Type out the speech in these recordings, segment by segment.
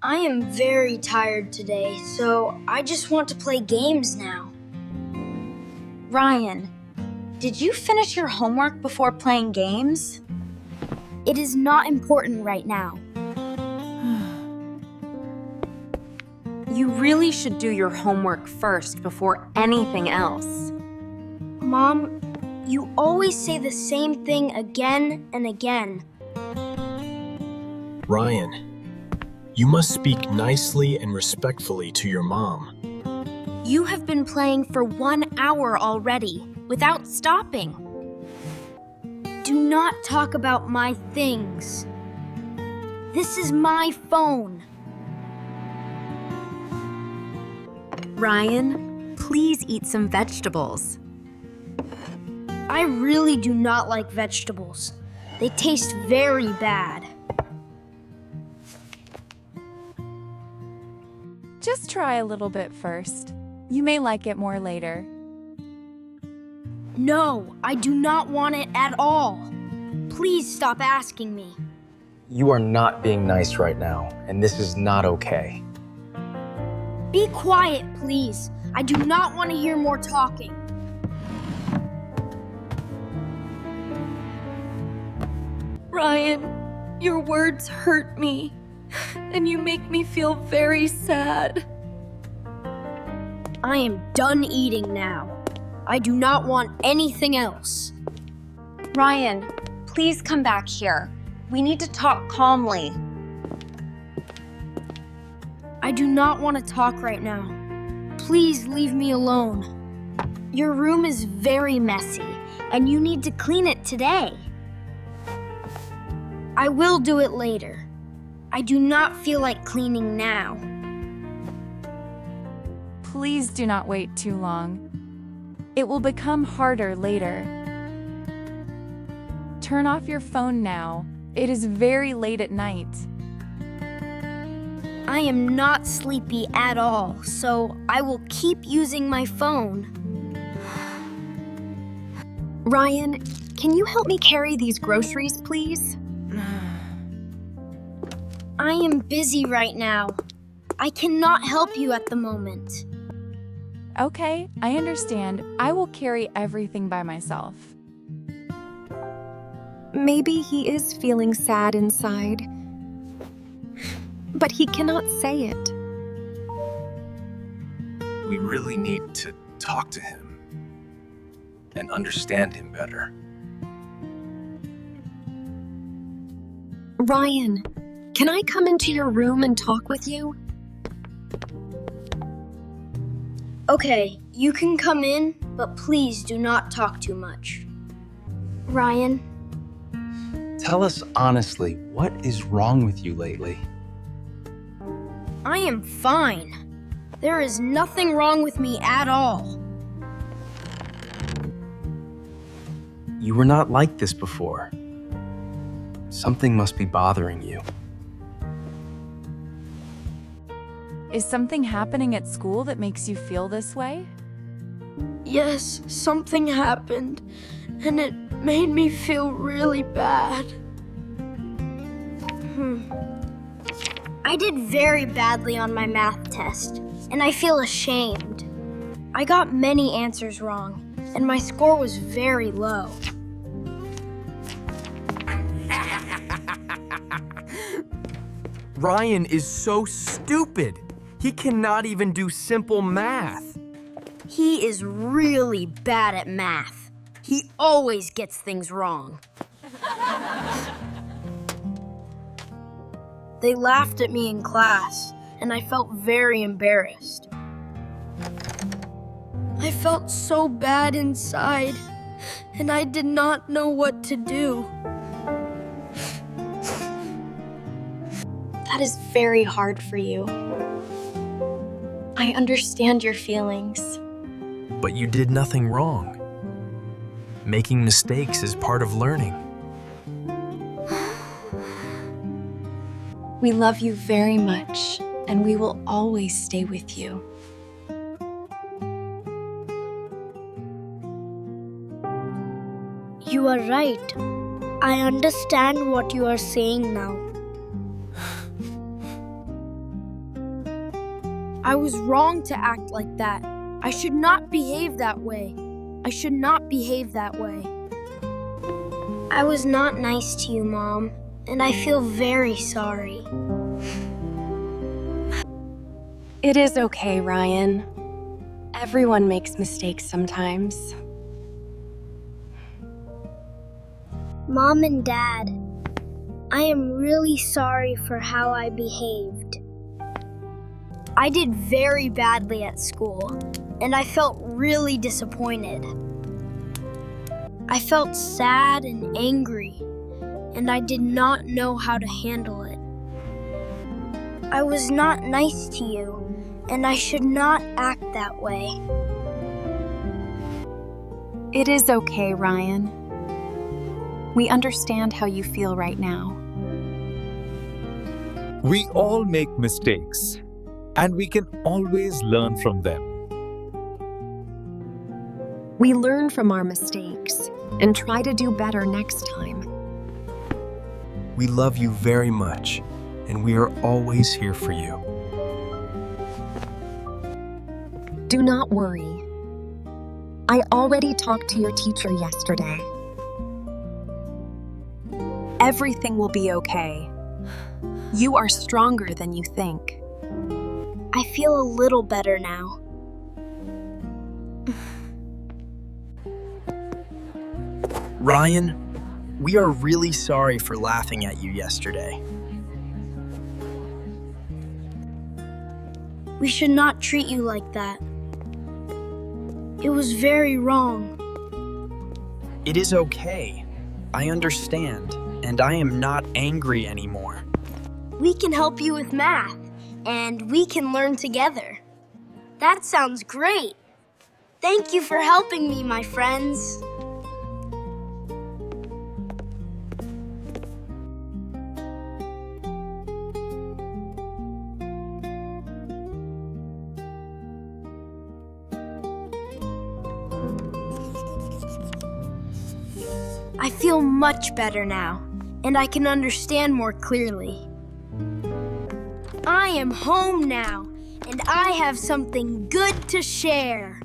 I am very tired today, so I just want to play games now. Ryan, did you finish your homework before playing games? It is not important right now. You really should do your homework first before anything else. Mom, you always say the same thing again and again. Ryan, you must speak nicely and respectfully to your mom. You have been playing for 1 hour already, without stopping. Do not talk about my things. This is my phone. Ryan, please eat some vegetables. I really do not like vegetables. They taste very bad. Just try a little bit first. You may like it more later. No, I do not want it at all. Please stop asking me. You are not being nice right now, and this is not okay. Be quiet, please. I do not want to hear more talking. Ryan, your words hurt me, and you make me feel very sad. I am done eating now. I do not want anything else. Ryan, please come back here. We need to talk calmly. I do not want to talk right now. Please leave me alone. Your room is very messy, and you need to clean it today. I will do it later. I do not feel like cleaning now. Please do not wait too long. It will become harder later. Turn off your phone now. It is very late at night. I am not sleepy at all, so I will keep using my phone. Ryan, can you help me carry these groceries, please? I am busy right now. I cannot help you at the moment. Okay, I understand. I will carry everything by myself. Maybe he is feeling sad inside, but he cannot say it. We really need to talk to him and understand him better. Ryan, can I come into your room and talk with you? Okay, you can come in, but please do not talk too much. Ryan, Tell us honestly, what is wrong with you lately? I am fine. There is nothing wrong with me at all. You were not like this before. Something must be bothering you. Is something happening at school that makes you feel this way? Yes, something happened, and it made me feel really bad. I did very badly on my math test, and I feel ashamed. I got many answers wrong, and my score was very low. Ryan is so stupid. He cannot even do simple math. He is really bad at math. He always gets things wrong. They laughed at me in class, and I felt very embarrassed. I felt so bad inside, and I did not know what to do. That is very hard for you. I understand your feelings. But you did nothing wrong. Making mistakes is part of learning. We love you very much, and we will always stay with you. You are right. I understand what you are saying now. I was wrong to act like that. I should not behave that way. I should not behave that way. I was not nice to you, Mom, and I feel very sorry. It is okay, Ryan. Everyone makes mistakes sometimes. Mom and Dad, I am really sorry for how I behaved. I did very badly at school, and I felt really disappointed. I felt sad and angry, and I did not know how to handle it. I was not nice to you, and I should not act that way. It is okay, Ryan. We understand how you feel right now. We all make mistakes, and we can always learn from them. We learn from our mistakes and try to do better next time. We love you very much, and we are always here for you. Do not worry. I already talked to your teacher yesterday. Everything will be okay. You are stronger than you think. I feel a little better now. Ryan, we are really sorry for laughing at you yesterday. We should not treat you like that. It was very wrong. It is okay. I understand, and I am not angry anymore. We can help you with math, and we can learn together. That sounds great. Thank you for helping me, my friends. I feel much better now, and I can understand more clearly. I am home now, and I have something good to share.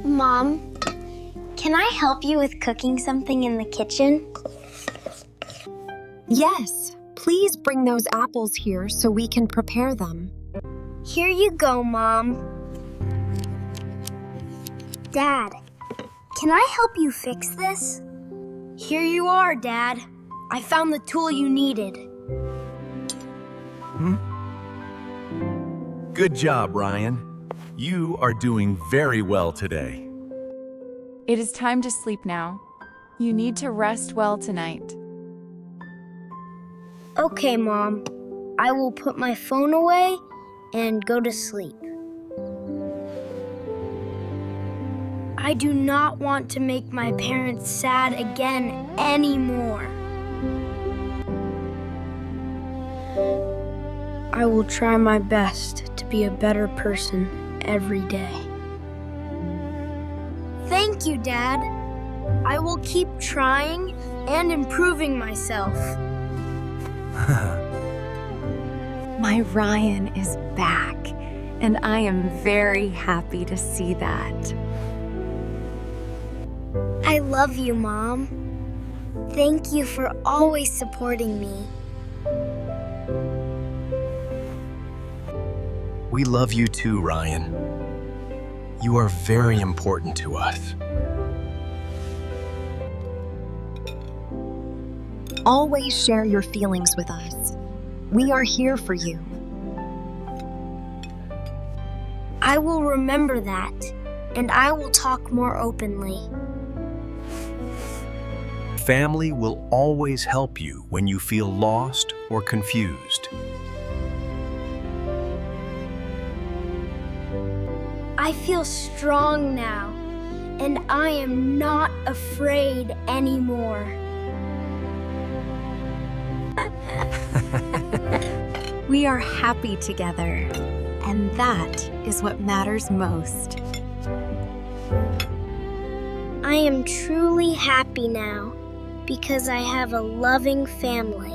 Mom, can I help you with cooking something in the kitchen? Yes, please bring those apples here so we can prepare them. Here you go, Mom. Dad, can I help you fix this? Here you are, Dad. I found the tool you needed. Good job, Ryan. You are doing very well today. It is time to sleep now. You need to rest well tonight. Okay, Mom. I will put my phone away and go to sleep. I do not want to make my parents sad again anymore. I will try my best to be a better person every day. Thank you, Dad. I will keep trying and improving myself. My Ryan is back, and I am very happy to see that. I love you, Mom. Thank you for always supporting me. We love you too, Ryan. You are very important to us. Always share your feelings with us. We are here for you. I will remember that, and I will talk more openly. Family will always help you when you feel lost or confused. I feel strong now, and I am not afraid anymore. We are happy together, and that is what matters most. I am truly happy now because I have a loving family.